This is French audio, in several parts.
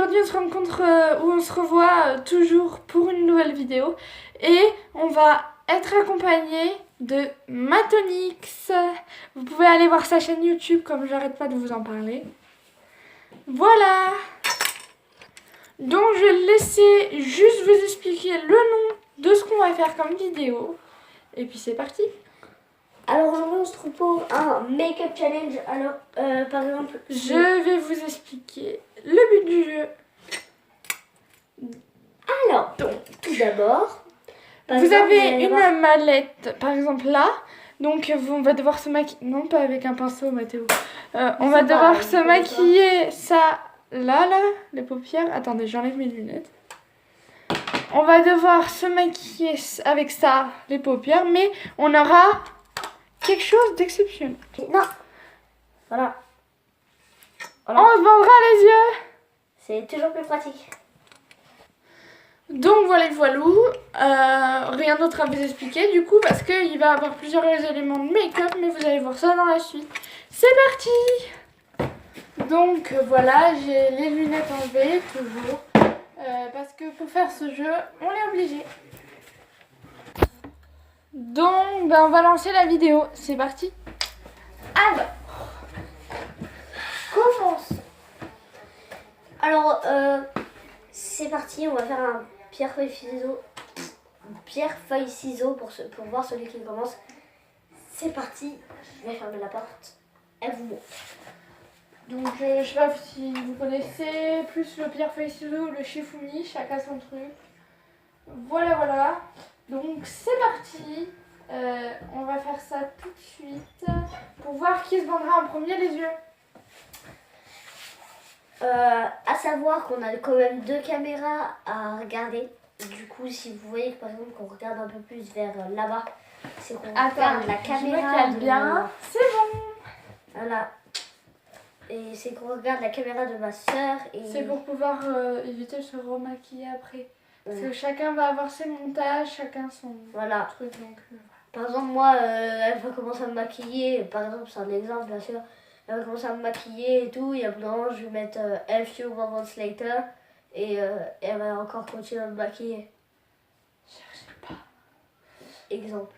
aujourd'hui on se rencontre ou on se revoit toujours pour une nouvelle vidéo et on va être accompagné de Matonix. Vous pouvez aller voir sa chaîne YouTube comme j'arrête pas de vous en parler. Voilà. Donc je vais laisser juste vous expliquer le nom de ce qu'on va faire comme vidéo. Et puis c'est parti. Alors aujourd'hui on se propose un make-up challenge. Alors par exemple, Je vais vous expliquer le but du jeu. Alors donc tout d'abord, Vous avez une mallette, par exemple là. Donc on va devoir se maquiller. Non, pas avec un pinceau, Mathéo. On va devoir se maquiller ça là, les paupières. Attendez, j'enlève mes lunettes. On va devoir se maquiller avec ça, les paupières, mais on aura quelque chose d'exceptionnel. Non. Voilà. On se bandera les yeux. C'est toujours plus pratique. Donc voilà, rien d'autre à vous expliquer du coup parce qu'il va y avoir plusieurs éléments de make-up, mais vous allez voir ça dans la suite. C'est parti. Donc voilà, j'ai les lunettes enlevées toujours parce que pour faire ce jeu, on est obligé. Donc on va lancer la vidéo, c'est parti. Alors, commence. Alors c'est parti, on va faire un pierre-feuille-ciseaux. Pierre-feuille-ciseaux pour voir celui qui commence. C'est parti, je vais fermer la porte. Elle vous montre. Donc je sais pas si vous connaissez plus le pierre-feuille-ciseaux ou le Shifumi, chacun son truc. Voilà. Donc c'est parti. On va faire ça tout de suite pour voir qui se bandera en premier les yeux. À savoir qu'on a quand même deux caméras à regarder. Du coup, si vous voyez que par exemple qu'on regarde un peu plus vers là-bas, c'est qu'on regarde la caméra de bien. C'est bon. Voilà. Et c'est qu'on regarde la caméra de ma soeur. Et c'est pour pouvoir éviter de se remaquiller après. Parce que chacun va avoir ses montages, chacun son truc. Donc, par exemple, moi, elle va commencer à me maquiller. Par exemple, c'est un exemple, bien sûr. Elle va commencer à me maquiller et tout. Et après, je vais mettre A Few Moments Later. Et elle va encore continuer à me maquiller. Cherchez pas. Exemple.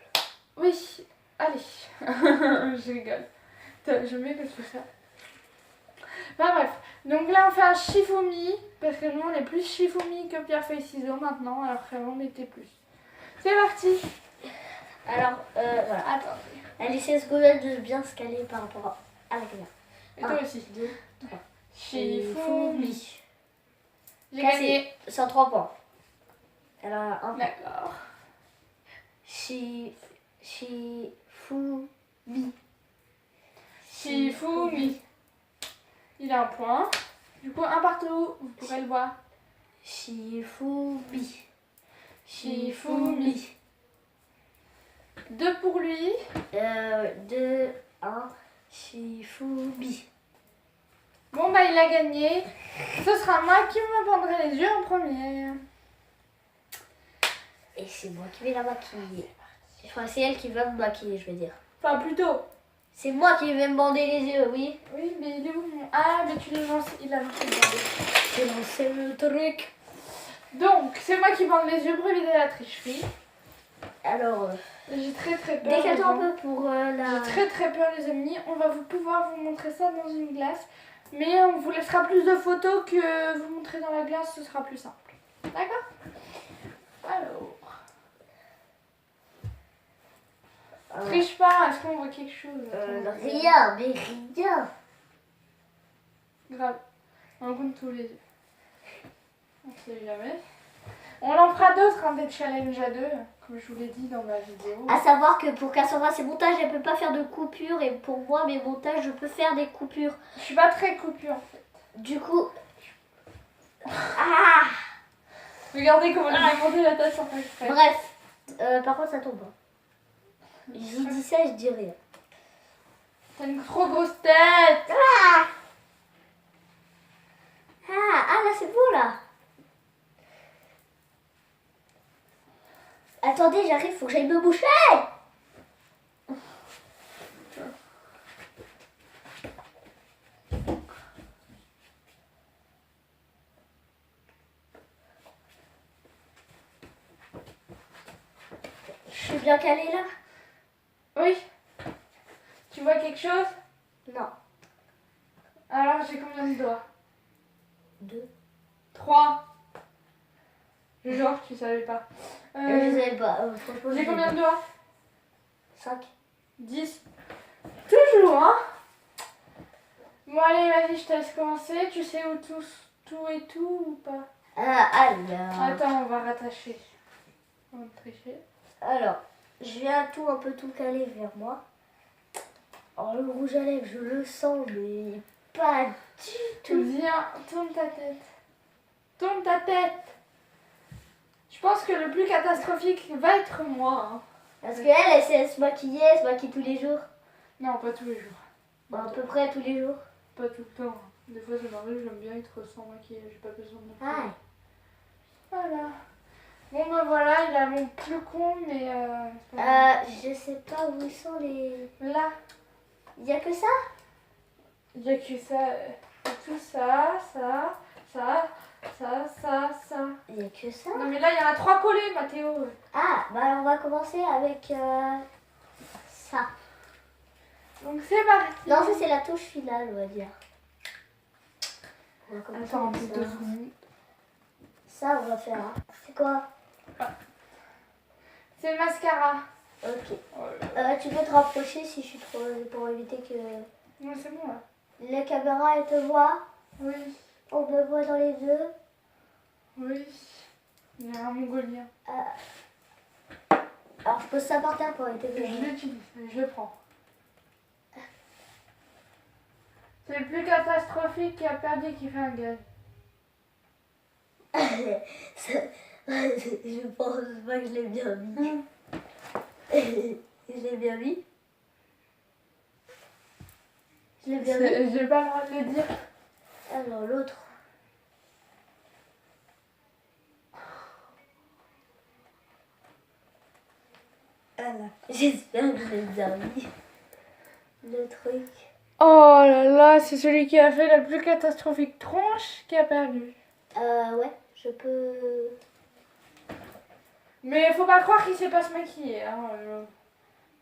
Oui, allez. Je rigole. Je mets que tout ça. Bah bref, donc là on fait un Shifumi, parce que nous on est plus Shifumi que pierre-feuille-ciseaux maintenant, alors qu'avant on était plus. C'est parti. Alors, voilà. Attendez. Elle essaie de bien se caler par rapport à la caméra. Et toi aussi. 2, 3. Shifumi. J'ai Cassé. gagné. 103 points. Elle a un point. D'accord. Shifumi. Shifumi. Il a un point. Du coup, un partout, vous pourrez le voir. Shifumi. Shifumi. 2 pour lui. 2, 1. Shifumi. Bon bah il a gagné. Ce sera moi qui me bandrai les yeux en premier. Et c'est moi qui vais la maquiller. Enfin, c'est elle qui va me maquiller, je veux dire. Enfin plutôt. C'est moi qui vais me bander les yeux, oui. Oui, mais il est où mon... Ah, mais tu l'as lancé, il a lancé le bandé. J'ai lancé le truc. Donc, c'est moi qui bande les yeux pour éviter la tricherie. Alors, j'ai très peur. décale-toi un peu pour la... J'ai très peur les amis. On va pouvoir vous montrer ça dans une glace. Mais on vous laissera plus de photos que vous montrer dans la glace, ce sera plus simple. D'accord? Alors... Triche pas, est-ce qu'on voit quelque chose? Rien, mais rien. Grave. On compte tous les yeux. On sait jamais. On en fera d'autres, des challenges à deux, comme je vous l'ai dit dans ma vidéo. À savoir que pour Cassandra, ses montages, elle peut pas faire de coupures. Et pour moi, mes montages, je peux faire des coupures. Je suis pas très coupure en fait. Du coup... Ah! Regardez comment j'ai démonté la tasse en fait. Bref, par contre, ça tombe. Je dis ça, je dis rien. T'as une trop grosse tête. Là c'est beau là. Attendez, j'arrive, faut que j'aille me boucher. bien calé là? Oui. Tu vois quelque chose? Non. Alors j'ai combien de doigts? 2. 3. Genre, tu savais pas. Je savais pas. Franchement, J'ai combien de doigts? 5. 10. Toujours, hein? Bon, allez, vas-y, je te laisse commencer. Tu sais où tout et tout ou pas? Alors. Attends, on va rattacher. On va tricher. Alors, je viens un peu tout caler vers moi. Alors, le rouge à lèvres, je le sens, mais pas du tout. Viens, tourne ta tête. Tourne ta tête. Je pense que le plus catastrophique va être moi. Hein. Parce qu'elle essaie de se maquiller, elle se maquille tous les jours. Non, pas tous les jours. Bon, à peu près tous les jours. Pas tout le temps. Des fois, ça m'arrive, j'aime bien être sans maquillage. J'ai pas besoin de Ah. maquiller. Voilà. Bon, ben voilà, il a mon plus con, mais. c'est pas grave. Je sais pas où sont les. Là, Il y a que ça? il y a que ça. Tout ça, ça, ça, ça, ça, ça. Il y a que ça? Non, mais là, il y en a 3 collés, Mathéo. Ah, bah on va commencer avec ça. Donc, c'est parti. Non, ça c'est la touche finale, on va dire. On va commencer Attends, avec ça. 2 secondes. Ça, on va faire. Hein. C'est quoi? C'est le mascara. Ok. Oh là là. Tu peux te rapprocher si je suis trop. Pour éviter que Non, c'est bon, là. la caméra elle te voit. Oui, On me voit dans les yeux. oui. Il y a un mongolien. Alors je pose ça par terre pour éviter que Je l'utilise, je le prends. C'est le plus catastrophique qui a perdu qui fait un gaz. Je pense pas que je l'ai bien mis. Je l'ai bien mis. Je l'ai bien mis. J'ai pas le droit de le dire. Alors l'autre. Voilà. J'espère que je l'ai bien mis. Le truc. Oh là là, c'est celui qui a fait la plus catastrophique tronche qui a perdu. Ouais, je peux. Mais faut pas croire qu'il sait pas se maquiller. Hein.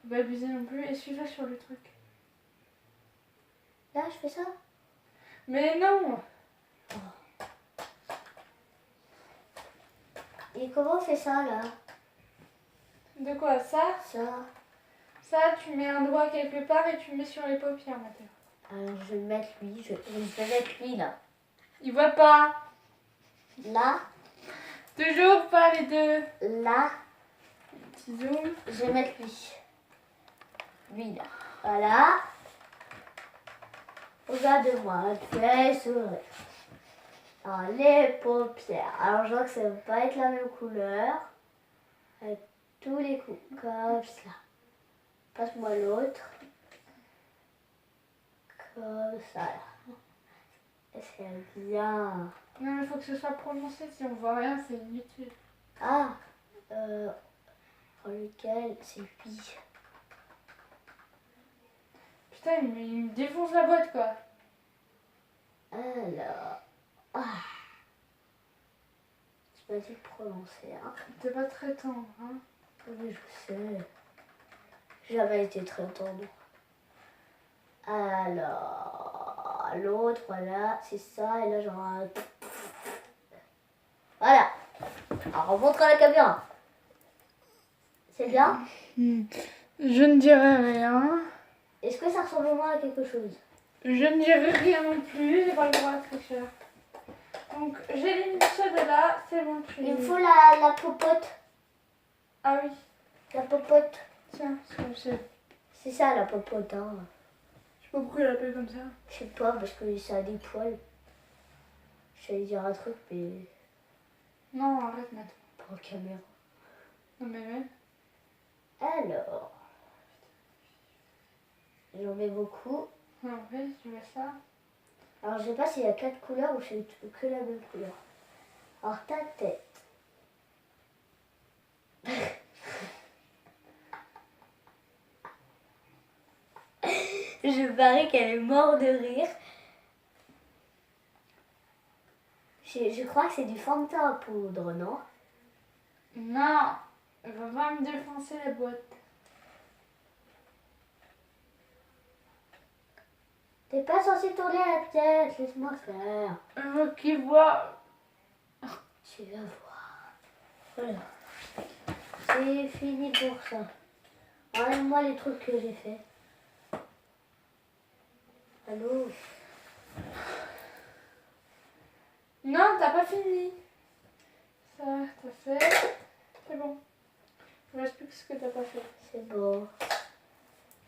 Faut pas abuser non plus. Et suis-le sur le truc. Là, je fais ça. Mais non. Et comment on fait ça là? De quoi? Ça? Ça. Tu mets un doigt quelque part et tu le mets sur les paupières, Mathéo. Alors je vais mettre lui. Je vais mettre lui là. Il voit pas. Là. Toujours pas les deux. Là. Petit zoom. Je vais mettre lui. Lui là. Voilà. Regarde-moi, tu es sourire. Alors les paupières. Alors je vois que ça ne va pas être la même couleur. Avec tous les coups. Comme ça. Passe-moi l'autre. Comme ça là. C'est bien. Non, mais faut que ce soit prononcé. Si on voit rien, c'est inutile. Ah. Lequel? C'est lui. Putain, il me défonce la boîte, quoi. Alors. Ah. Je vais pas dire prononcer. Hein. T'es pas très tendre, hein. Oui, je sais. J'ai jamais été très tendre. Alors. L'autre, voilà. C'est ça. Et là, j'aurai un. Voilà. Alors, on montre à la caméra. C'est bien? Je ne dirai rien. Est-ce que ça ressemble au moins à quelque chose? Je ne dirai rien non plus. J'ai pas le droit à tricheur. Donc, j'élimine ceux de là. C'est bon. Il me faut la popote. Ah oui. La popote. Tiens, C'est ça la popote. Hein. je sais pas pourquoi il l'appelle comme ça. Je sais pas, parce que ça a des poils. J'allais dire un truc, mais Non, arrête maintenant. pour la caméra. Non, mais même. Alors. J'en mets beaucoup. En fait, tu mets ça. Alors, je sais pas s'il y a 4 couleurs ou c'est que la même couleur. Alors, ta tête. Je parie qu'elle est morte de rire. Je crois que c'est du fond de teint à poudre, non? Non. Elle va pas me défoncer la boîte. T'es pas censé tourner la tête, laisse-moi faire. Je veux qu'il voit. Tu vas voir. Voilà. C'est fini pour ça. Enlève-moi les trucs que j'ai fait. Allô? Non, t'as pas fini. Ça, t'as fait. C'est bon. Je m'explique ce que t'as pas fait. C'est bon.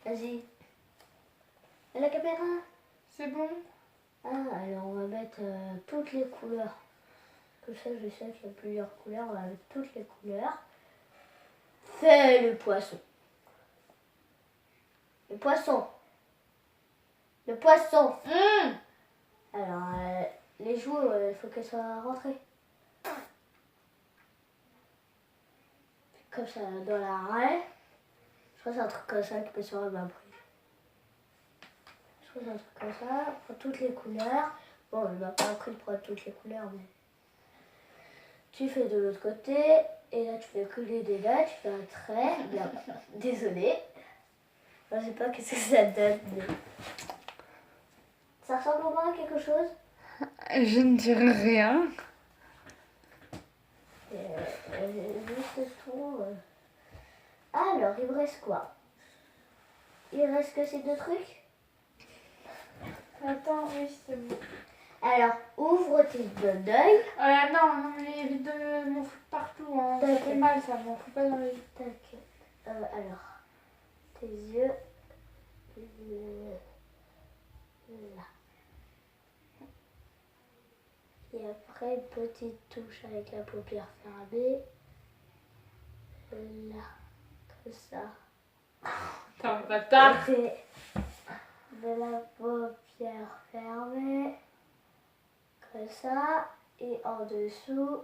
Vas-y. Et la caméra? C'est bon. Ah, alors on va mettre toutes les couleurs. Comme ça, je sais qu'il y a plusieurs couleurs. On va mettre toutes les couleurs. Fais le poisson. Le poisson. Le poisson. Alors, les joues, il faut qu'elles soient rentrées. Comme ça, dans la raie. Je crois que c'est un truc comme ça qui peut se faire ma prise. Je crois que c'est un truc comme ça. Pour toutes les couleurs. Bon, on m'a pas appris de prendre toutes les couleurs, mais... Tu fais de l'autre côté. Et là, tu fais coller des dates. Tu fais un trait. Bien. Désolée. Je sais pas qu'est-ce que ça donne. Mais... Ça ressemble au moins à quelque chose? Je ne dirai rien. Juste tout. Alors, il me reste quoi? Il reste que ces deux trucs? Attends, oui, c'est bon. Alors, ouvre tes deux d'œil. Non, mais évite de m'en foutre partout. Hein. Ça D'accord. fait mal, ça. M'en fout pas dans les yeux. Tac. Alors, tes yeux. Là. Et après, une petite touche avec la paupière fermée. Là. Comme ça. T'es un bâtard. Et de la paupière fermée. Comme ça. Et en dessous.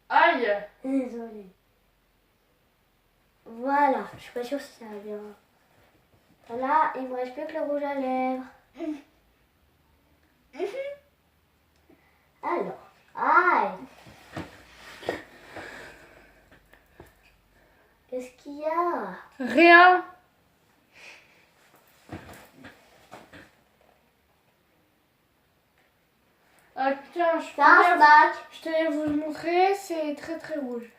Aïe. Désolée. Voilà. Je suis pas sûre si ça va bien. Voilà. Il me reste plus que le rouge à lèvres. Alors. Aïe. Qu'est-ce qu'il y a? Rien. Ah putain, je tenais à vous le montrer, c'est très très rouge.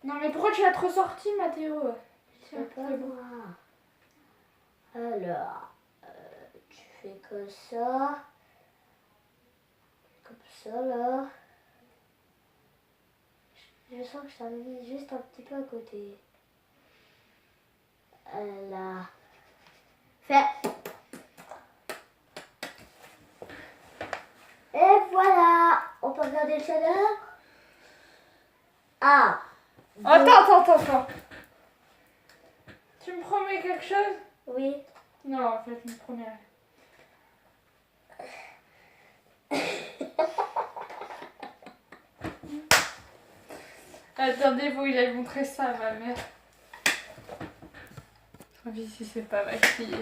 Non mais pourquoi tu l'as trop sorti, Mathéo? Tiens, C'est pas c'est bon. moi. Alors, tu fais comme ça. Comme ça, là. Je sens que je t'en ai mis juste un petit peu à côté. Là. Fait. Et voilà. On peut regarder le channel. Ah. Attends. Tu me promets quelque chose? Oui. Non, en fait, je me promets rien. Attendez, vous, il a montré ça à ma mère. Tant pis si c'est pas maquillé.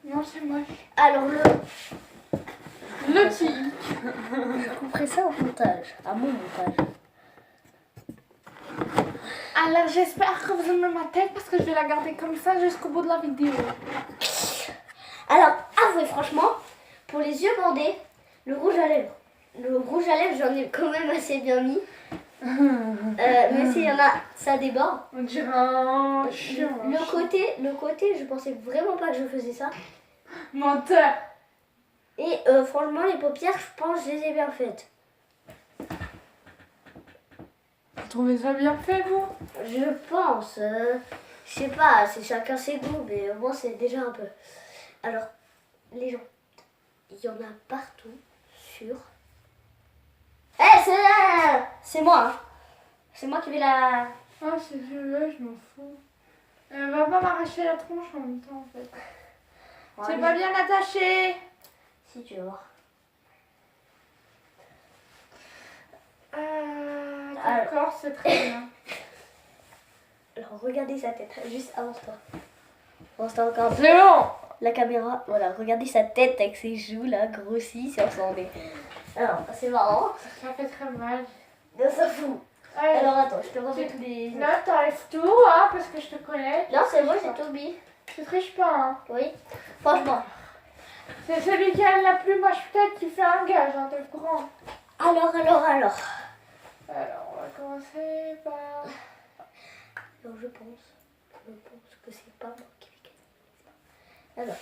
Non, c'est moche. Alors Le petit. je couperai ça au montage. À mon montage. Alors, j'espère que vous aimez ma tête parce que je vais la garder comme ça jusqu'au bout de la vidéo. Alors, avouez franchement, pour les yeux bandés, le rouge à lèvres, j'en ai quand même assez bien mis. Même s'il y en a, ça déborde. On dirait un chien. Le côté, je pensais vraiment pas que je faisais ça. Menteur. Et franchement, les paupières, je pense que je les ai bien faites. Vous trouvez ça bien fait, vous? Je pense. Je sais pas, c'est chacun ses goûts, mais au moins c'est déjà un peu. Alors, les gens, il y en a partout sur... c'est moi, hein. C'est moi qui vais la... Ah, si tu veux, je m'en fous. Elle va pas m'arracher la tronche en même temps, en fait. C'est pas bien attaché. Si tu veux voir. D'accord, c'est très bien. Alors, regardez sa tête, juste avance-toi. Avance-toi encore. C'est bon. la caméra. Voilà, regardez sa tête avec ses joues là, grossies, si on s'en est. Alors, c'est marrant. Ça fait très mal. Non, ça fout. Allez, Alors attends, je te refais tous les... là, t'enlèves tout, hein, parce que je te connais. Non, c'est moi, j'ai tout mis. Tu triches pas, hein. Oui, franchement. C'est celui qui a la plus moche tête qui fait un gage, hein, t'es le courant. Alors. Alors, on va commencer par... Alors, je pense que c'est pas moi qui vais gagner. Alors,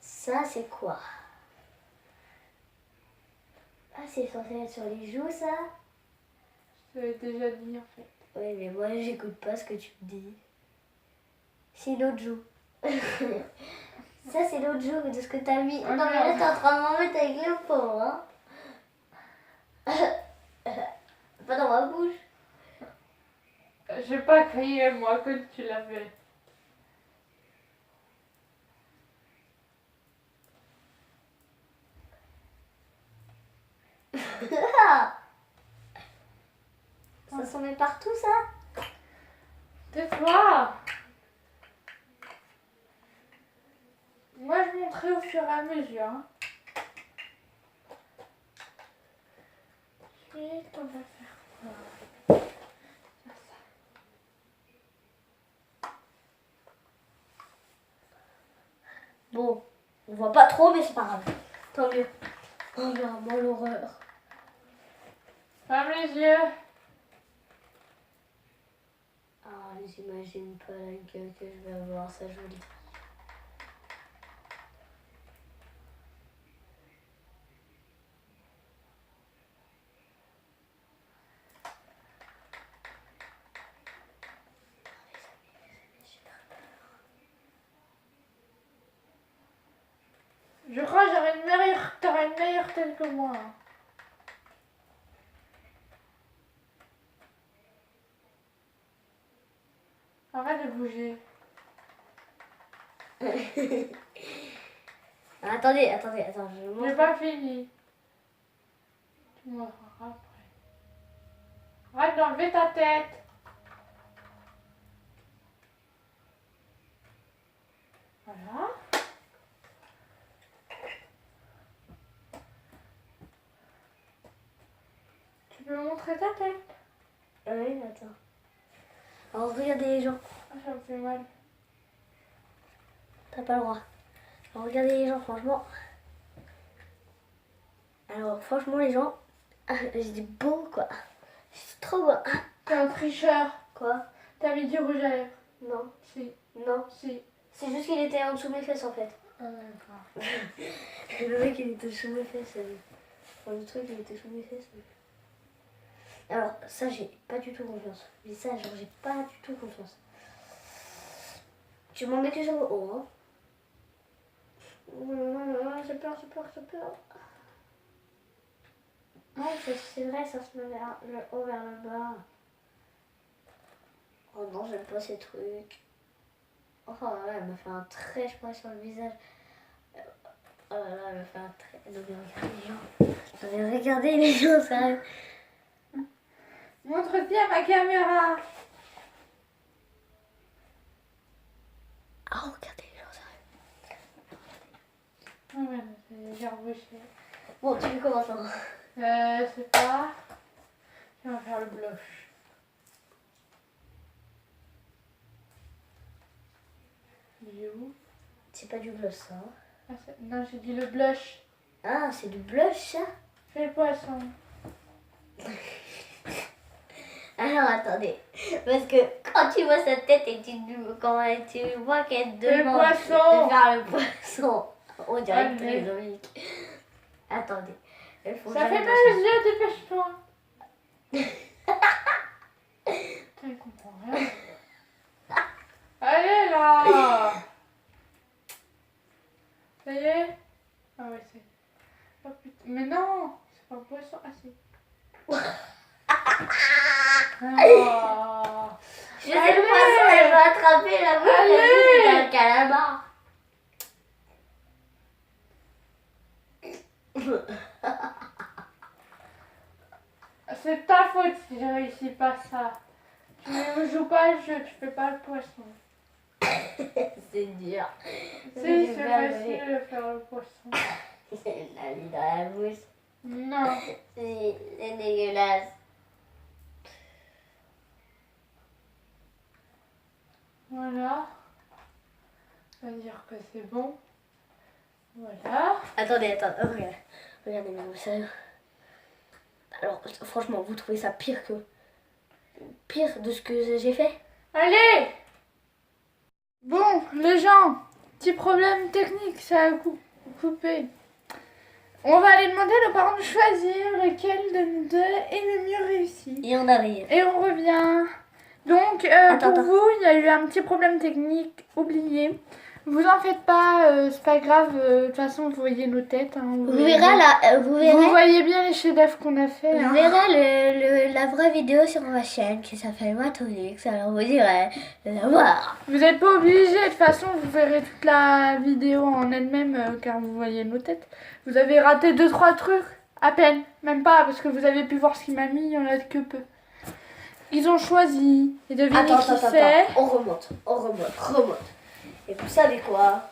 ça, c'est quoi? Ah, c'est censé être sur les joues, ça? Je l'ai déjà dit, en fait. Oui, mais moi, j'écoute pas ce que tu me dis. C'est l'autre joue. Ça, c'est l'autre joue de ce que t'as mis. Ah, non, mais là, t'es en train de m'en mettre avec le pot, hein. Pas dans ma bouche. J'ai pas crié, moi, que tu l'avais. Ça s'en met partout, ça? Tais-toi! Moi, je montrais au fur et à mesure. Hein. Ensuite, on va faire quoi? Faire ça. Bon, on voit pas trop, mais c'est pas grave. Tant mieux. Oh, vraiment l'horreur. Ferme les yeux. Ah, j'imagine pas la gueule que je vais avoir, ça jolie. Je crois que t'aurais une meilleure tête que moi. Hein. Arrête de bouger. Attendez, je J'ai pas fini. Tu m'en feras après. Arrête d'enlever ta tête. Voilà. Tu peux me montrer ta tête? Oui, attends. Alors, regardez les gens. Ah, ça me fait mal. T'as pas le droit. Alors, regardez les gens, franchement. Alors, franchement, les gens, j'ai dit beau, quoi. C'est trop beau. T'es un tricheur. Quoi? T'as mis du rouge à lèvres. Non, Si. non. Si. C'est juste qu'il était en dessous de mes fesses, en fait. Ah, d'accord. Le mec, il était sous mes fesses. Enfin, le truc, il était sous mes fesses. Alors, ça, j'ai pas du tout confiance. Mais ça, genre, j'ai pas du tout confiance. Tu m'en mets que sur le haut, hein. J'ai peur. Ouais, c'est vrai, ça se met vers le haut, vers le bas. Oh non, j'aime pas ces trucs. Oh là là, elle m'a fait un trait, je crois, sur le visage. Oh là là, elle m'a fait un trait. Non, mais regardez les gens. Regardez les gens, sérieux. Montre bien ma caméra. Ah, regardez les gens, sérieux. Ah ouais, c'est gerbouché. Bon, tu fais comment ça? Je sais pas. On va faire le blush. Il est où? C'est pas du gloss, ça. Ah, non, j'ai dit le blush. Ah, c'est du blush, ça? Fais le poisson. Alors, attendez. Parce que quand tu vois sa tête et quand tu vois qu'elle demande poisson. de faire le poisson, on dirait que tous Allez. les omiques. Attendez. Il faut Ça que fait mal j'arrête aux yeux, dépêche-toi. Putain, il comprend rien. Allez là. Ça y est? Ah ouais, c'est... Oh putain, mais non. C'est pas un poisson. Ah si. Oh. Je sais le poisson, elle va attraper la bouche. Allez. C'est un calamar. C'est ta faute si je réussis pas ça. Tu ne joues pas le jeu, tu fais pas le poisson. C'est c'est dur. C'est facile de faire le poisson. La vie dans la bouche. Non. C'est dégueulasse. Voilà. On va dire que c'est bon. Voilà. Attendez, regarde. Regardez, mais sérieux. Alors, franchement, vous trouvez ça pire de ce que j'ai fait? Allez! Bon, les gens, petit problème technique, ça a coupé. On va aller demander à nos parents de choisir lequel de nous deux est le mieux réussi. Et on arrive. Et on revient. Donc, pour vous, il y a eu un petit problème technique oublié. Vous en faites pas, c'est pas grave. De toute façon, vous voyez nos têtes. Hein, vous verrez là, vous voyez bien les chefs-d'œuvre qu'on a fait. Vous verrez la vraie vidéo sur ma chaîne qui s'appelle Matonix. Alors vous irez la voir. Vous n'êtes pas obligé. De toute façon, vous verrez toute la vidéo en elle-même car vous voyez nos têtes. Vous avez raté 2-3 trucs à peine, même pas parce que vous avez pu voir ce qu'il m'a mis. Il y en a que peu. Ils ont choisi. Et devinez qui c'est. On remonte. Et vous savez quoi?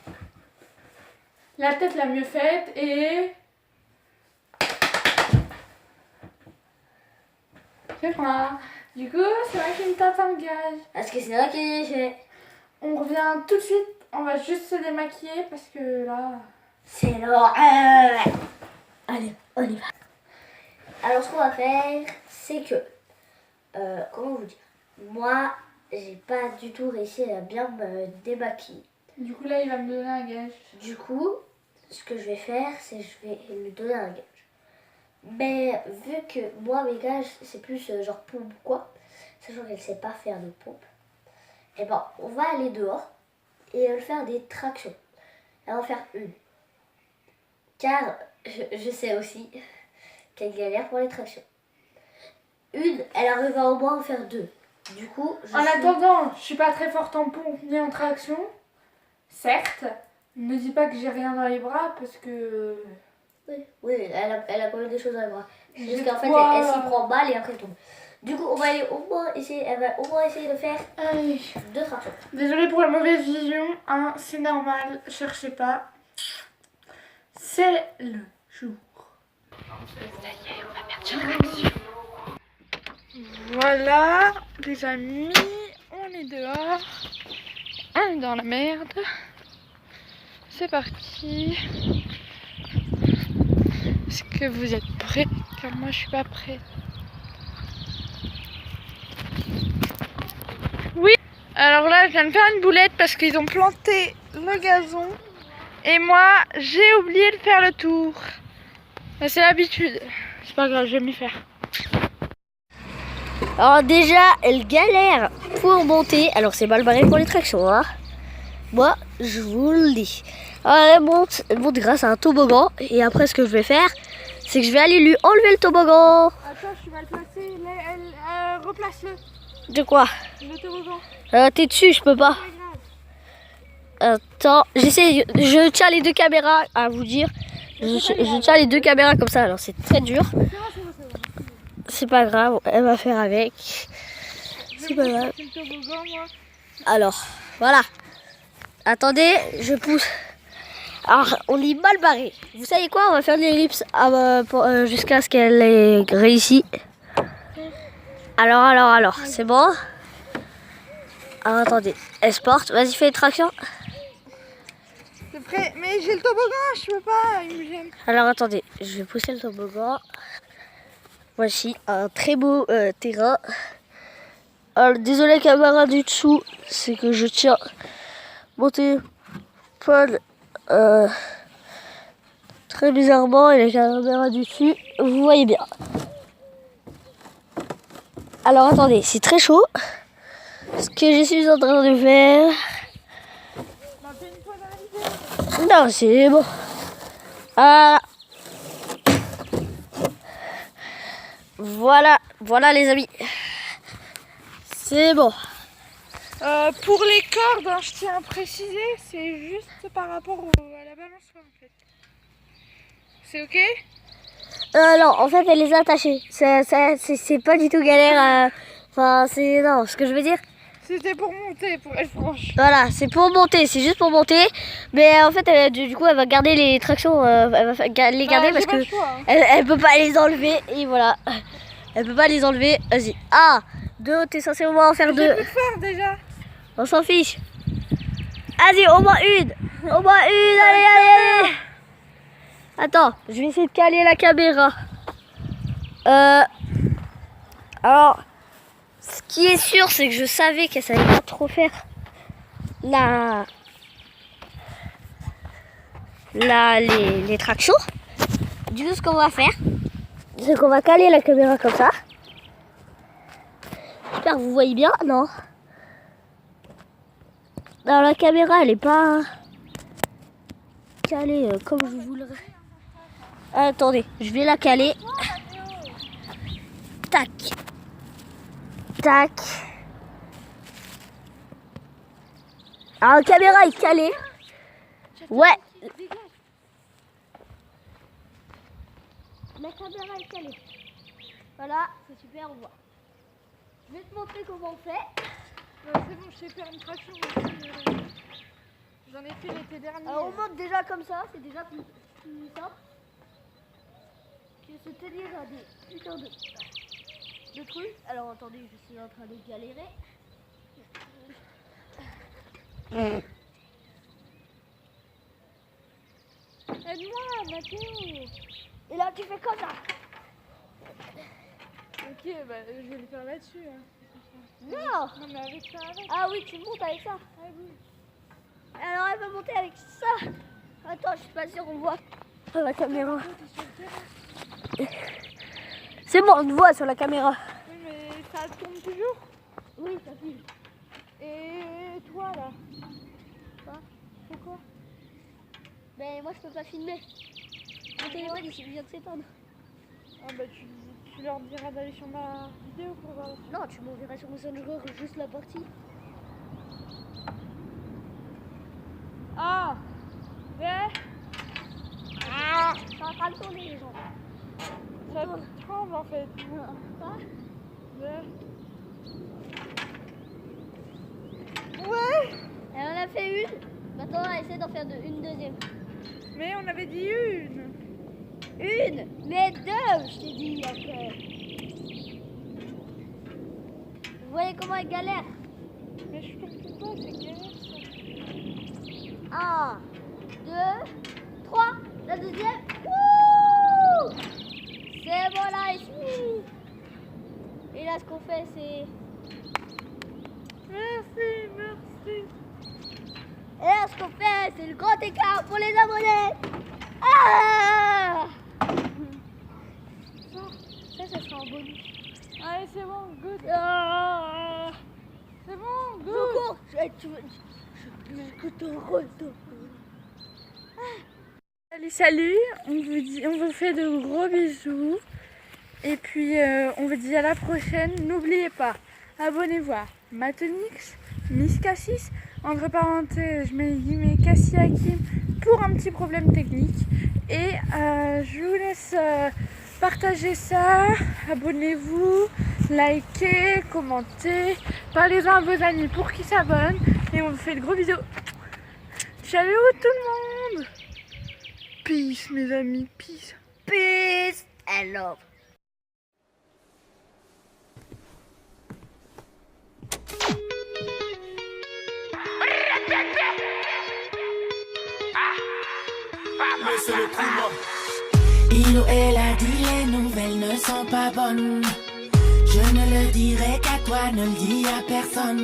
La tête la mieux faite et... C'est moi. Du coup, c'est moi qui me tape un gage. Parce que c'est moi qui l'ai fait. On revient tout de suite. On va juste se démaquiller parce que là... C'est l'horreur. Allez, on y va. Alors, ce qu'on va faire, c'est que... comment vous dire? Moi, j'ai pas du tout réussi à bien me démaquiller. Du coup, là, il va me donner un gage. Du coup, ce que je vais faire, c'est que je vais lui donner un gage. Mais vu que moi, mes gages, c'est plus genre pompe quoi, sachant qu'elle sait pas faire de pompe, et ben, on va aller dehors et faire des tractions. Elle va en faire une. Car je sais aussi qu'elle galère pour les tractions. Une, elle arrivera au moins à en faire deux. Du coup, attendant, je suis pas très forte en pompe ni en traction. Certes, ne dis pas que j'ai rien dans les bras parce que... Oui, elle a pas mal de choses dans les bras. Juste qu'en fait, elle s'y prend mal et après elle tombe. Du coup, on va aller au moins essayer, elle va au moins essayer de faire 2 tractions. Désolée pour la mauvaise vision, hein, c'est normal, cherchez pas. C'est le jour. Ça y est, on va mettre sur l'action. Voilà, les amis, on est dehors. On est dans la merde. C'est parti. Est-ce que vous êtes prêts? Car moi je suis pas prête. Oui. Alors là je viens de faire une boulette parce qu'ils ont planté le gazon. Et moi j'ai oublié de faire le tour. Mais c'est l'habitude. C'est pas grave, je vais m'y faire. Alors déjà, elle galère pour monter. Alors c'est mal barré pour les tractions, hein. Moi, je vous le dis. Alors elle monte grâce à un toboggan. Et après, ce que je vais faire, c'est que je vais aller lui enlever le toboggan. Attends, je suis mal placée. Replace-le. De quoi? Le toboggan. T'es dessus, je peux pas. Attends, je tiens les deux caméras à vous dire. Je tiens les deux caméras comme ça, alors c'est très dur. C'est pas grave, elle va faire avec. C'est pas grave. Alors, voilà. Attendez, je pousse. Alors, on est mal barré. Vous savez quoi? On va faire une ellipse jusqu'à ce qu'elle ait réussi. Alors, c'est bon? Alors, attendez, elle se porte. Vas-y, fais une traction. C'est prêt, mais j'ai le toboggan, je peux pas, il me gêne. Alors, attendez, je vais pousser le toboggan. Voici un très beau terrain. Alors, désolé caméra du dessous, c'est que je tiens mon téléphone très bizarrement et la caméra du dessus, vous voyez bien. Alors attendez, c'est très chaud. Ce que je suis en train de faire... Non, c'est bon. Ah. Voilà les amis. C'est bon. Pour les cordes, hein, je tiens à préciser, c'est juste par rapport à la balançoire en fait. C'est ok? Non, en fait elle les a attachées. C'est pas du tout galère. Enfin, non, ce que je veux dire, C'était pour monter, pour être franche. Voilà, c'est pour monter, c'est juste pour monter. Mais en fait, du coup, elle va garder les tractions, elle va les garder parce que elle peut pas les enlever. Et voilà, elle peut pas les enlever. Vas-y. Ah, 2, t'es censé au moins en faire 2. J'ai plus de force déjà. On s'en fiche. Vas-y, au moins une. Au moins une, allez. Attends, je vais essayer de caler la caméra. Alors, ce qui est sûr, c'est que je savais qu'elle savait pas trop faire les tractions. Du coup, ce qu'on va faire, c'est qu'on va caler la caméra comme ça. J'espère que vous voyez bien, non? Alors la caméra, elle est pas calée comme je voudrais. Attendez, je vais la caler. Tac. Tac. Alors la caméra est calée. Ouais. La caméra est calée. Voilà, c'est super, on voit. Je vais te montrer comment on fait. C'est bon, je sais faire une traction. J'en ai fait l'été dernier. Alors on monte déjà comme ça, c'est déjà plus simple. Que se tenir à des putains de trucs. Alors attendez, je suis en train de galérer. Aide-moi, Mathéo. Et là tu fais comme ça. Ok, bah je vais le faire là-dessus. Hein. Non. Non mais avec ça, avec. Ah oui, tu montes avec ça. Ah oui. Alors elle va monter avec ça. Attends, je suis pas sûre, on voit la caméra. C'est bon, on te voit sur la caméra. Oui, mais ça tourne toujours. Oui, ça filme. Et toi là? Quoi? Pourquoi? Mais moi je peux pas filmer. Mon téléphone il vient de s'éteindre. Ah bah tu leur diras d'aller sur ma vidéo pour voir. Non, tu m'enverras sur Messenger juste la partie. Ah! Ouais! Ah, ça va pas le tourner les gens. Ça tremble en fait. Quoi? Ouais. Elle en a fait une. Maintenant on va essayer d'en faire une deuxième. Mais on avait dit une! Une, mais deux, je t'ai dit après. Vous voyez comment elle galère? Mais je comprends pas, c'est galère ça. 1, 2, 3, la deuxième. Wouh! C'est bon là ici. Et là ce qu'on fait c'est... Merci. Et là ce qu'on fait c'est le grand écart pour les abonnés. Ah! Ça sera en bonus. Allez, c'est bon, good. Ah! C'est bon, Je good. cours. Salut, on vous fait de gros bisous. Et puis on vous dit à la prochaine. N'oubliez pas, abonnez-vous à Matonix, Miss Cassis, entre parenthèses, je mets les guillemets Cassie Hakim pour un petit problème technique. Et je vous laisse partager ça, abonnez-vous, likez, commentez, parlez-en à vos amis pour qu'ils s'abonnent. Et on vous fait de gros bisous. Salut tout le monde. Peace mes amis, peace. Peace and love. Il ou elle a dit les nouvelles ne sont pas bonnes. Je ne le dirai qu'à toi, ne le dis à personne.